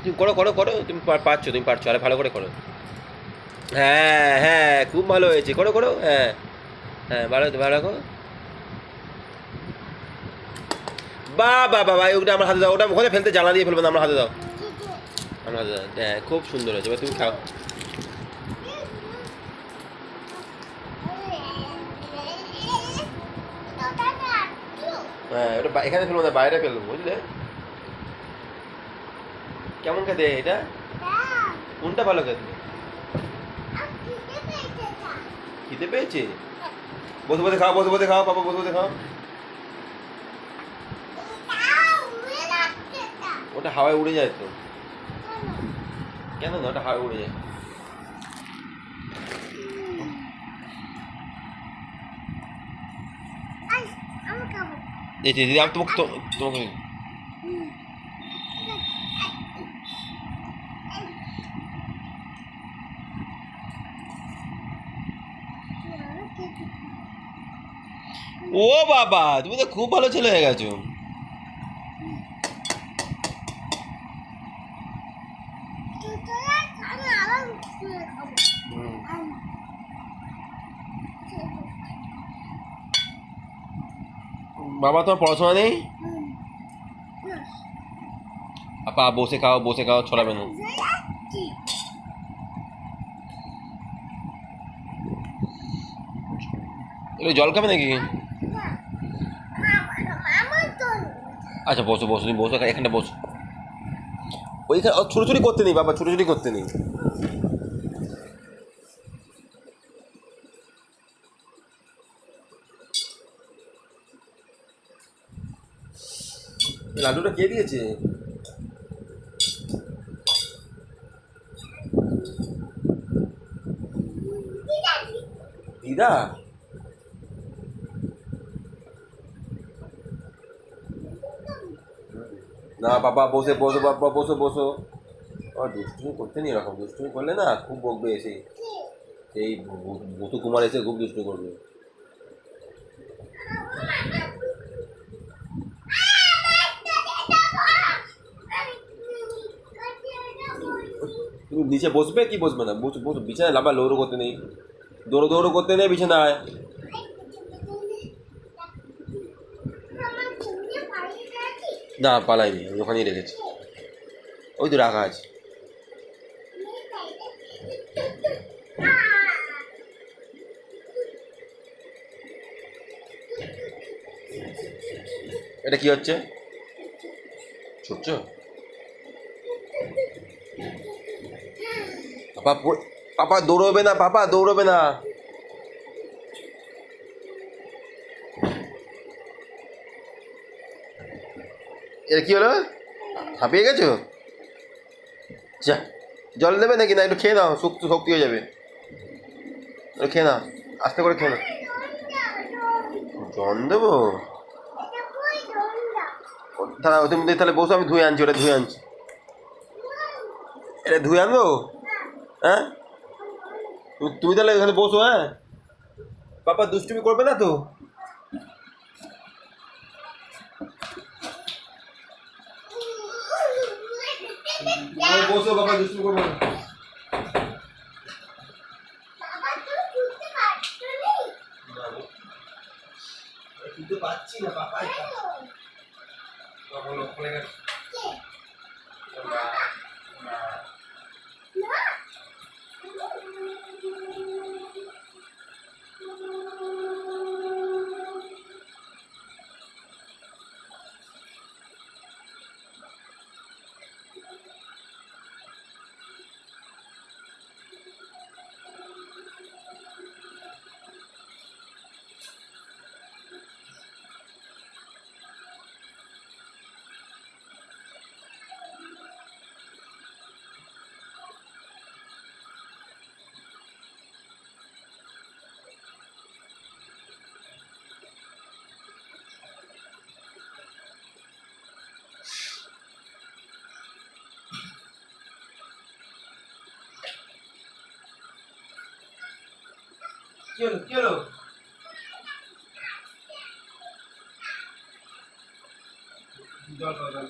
তুমি করো করো করো, তুমি পারছো, তুমি পারছো, আরে ভালো করে করো। হ্যাঁ হ্যাঁ, খুব ভালো হয়েছে, করো করো, হ্যাঁ হ্যাঁ, ভালো ভালো করো। বাহ বাহ বাহ, ওটা আমার হাতে দাও, ওটা ওখানে ফেলতে জানা দিয়ে ফেলবে না, আমার হাতে দাও, আমার হাতে দাও, হ্যাঁ খুব সুন্দর হয়েছে, এবার তুমি খাও। হ্যাঁ, ওটা এখানে ফেলবো না, বাইরে ফেলবো, বুঝলে? কেমন খেতে এটা? কোনটা ভালো খেতে? খিদে পেয়েছে? বসে বসে খাও, বসে বসে খাও, পাপা বসে বসে খাও। ওটা হাওয়ায় উড়ে যায় তো। কেন না, ওটা হাওয়ায় উড়ে যায়। এই দিদি, আমি তোমাকে তোমাকে ও বাবা, তুমি তো খুব ভালো ছেলে হয়ে গেছো। বাবা, তোমার পড়াশোনা নেই? আপা বসে খাও, বসে খাও, ছড়াবে না। এগুলো জল খাবে নাকি? আচ্ছা বসো বসো, তুমি বসো, এখানটা বসো। ওইখানে ছুটোছুটি করতে নেই বাবা, ছুটোছুটি করতে নেই। লাড্ডুটা কে দিয়েছে? দিদা? না বাবা, বসে বসো বাবা, বসো বসো। আর দুষ্টুমি করতে নেই, এরকম দুষ্টুমি করলে না খুব বকবে এসে। সেই ভূতু কুমার এসে খুব দুষ্টু করবে। তুমি নিচে বসবে কি বসবে না? বসো বসো, বিছানায় লাফা দৌড়ো করতে নেই, দৌড়ো দৌড়ো করতে নেই বিছানায়। না পালাইনি, আমি ওখানেই রেখেছি, ওই তো রাখা আছে। এটা কি হচ্ছে? ছুটছো? পাপা পাপা দৌড়বে না, পাপা দৌড়বে না। এটা কি হলো? হাঁপিয়ে গেছো? যা, জল দেবে নাকি? না একটু খেয়ে নাও, শক্তি শক্তি হয়ে যাবে, একটু খেয়ে নাও, আস্তে করে খেয়ে নাও। জল দেবো? দাঁড়াও তুমি তাহলে বসো, আমি ধুয়ে আনছি, ওটা ধুয়ে আনছি, এটা ধুয়ে আনবো। হ্যাঁ, তুমি তাহলে এখানে বসো। হ্যাঁ, পাপা দুষ্টুমি করবে না তো? বসো বাবা, দুষ্টুমি করবে না। কিন্তু পাচ্ছি না পাপা, বলো পড়ে গেছে। কি হলো কি হলো? জল জল জল।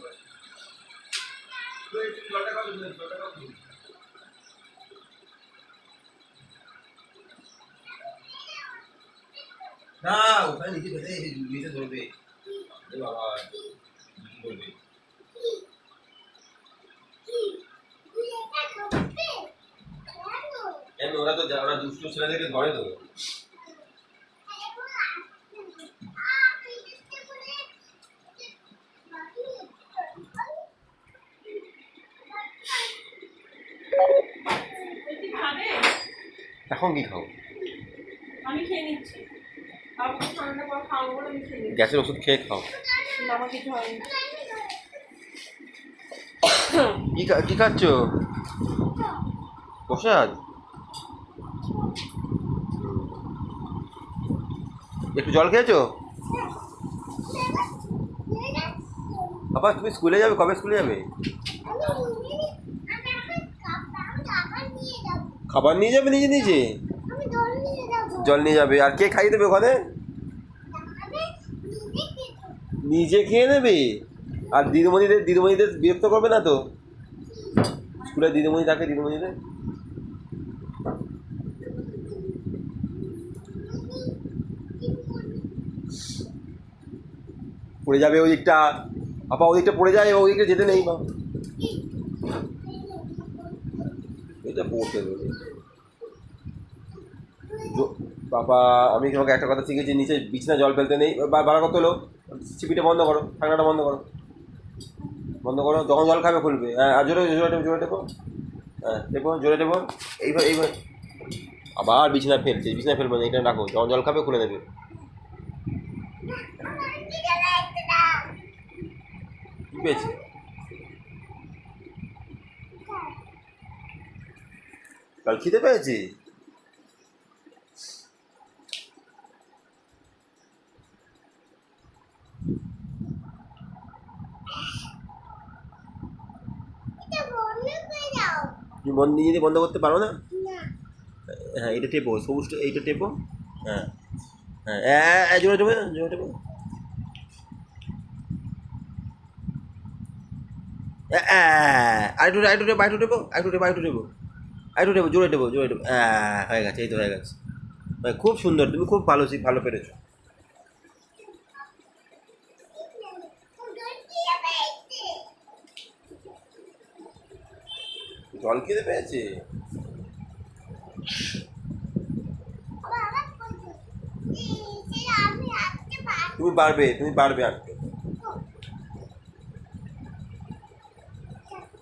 না ওখানে নিচে ফেলে নিচে ধরবে বাবা বলবে কেন ওরা তো ওরা দুষ্টু ছেলেদেরকে ধরে তো এখন কি খাও আমি খেয়ে নিচ্ছি বাবু ঠান্ডা পর খাবো বলে আমি খেয়ে নিচ্ছি গ্যাসের ওষুধ খেয়ে খাও আমার কিছু হয়নি কি খাচ্ছ প্রসাদ একটু জল খেয়েছো বাবা তুমি স্কুলে যাবে কবে স্কুলে যাবে খাবার নিয়ে যাবে নিজে নিজে জল নিয়ে যাবে আর কে খাইয়ে দেবে ওখানে নিজে খেয়ে নেবে আর দিদিমণিদের বিরক্ত করবে না তো স্কুলে দিদিমণি থাকে দিদিমণিদের পড়ে যাবে ওই দিকটা আপা ওই দিকটা পড়ে যায় ওই দিকটা যেতে নেই মা এটা পড়তে দেবে বাবা আমি তোমাকে একটা কথা শিখেছি নিচে বিছনা জল ফেলতে নেই বাড়া কত হলো চিপিটা বন্ধ করো ঠান্ডাটা বন্ধ করো যখন জল খাবে খুলবে হ্যাঁ আর জোরে টেপো হ্যাঁ জোরে টেপো এইভাবে আবার বিছনা ফেলবো না এটা রাখো যখন জল খাবে খুলে দেবে কি পেয়েছে কাল খিদে পেয়েছি তুমি নিজে বন্ধ করতে পারো না হ্যাঁ এটা টেপো সবুজটা এইটা টেপো হ্যাঁ হ্যাঁ জোরে টেপো আরেকটু টেপো জোরে টেপো হয়ে গেছে এই তো হয়ে গেছে খুব সুন্দর তুমি খুব ভালো পেরেছো জল খেতে পেয়েছে তুমি পারবে আঁকতে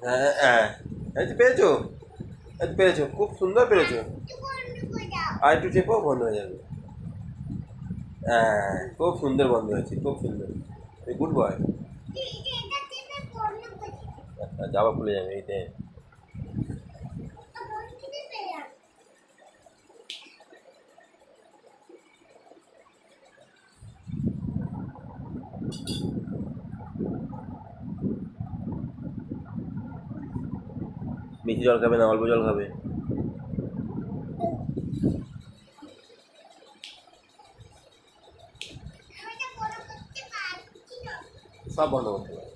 হ্যাঁ পেরেছো খুব সুন্দর পেরেছো আর একটু চেপো বন্ধ হয়ে যাবে হ্যাঁ খুব সুন্দর বন্ধ হয়েছে খুব সুন্দর গুড বয় যাওয়া ভুলে যাবে এইটাই বেশি জল খাবে না অল্প জল খাবে সব বন্ধ করতে হবে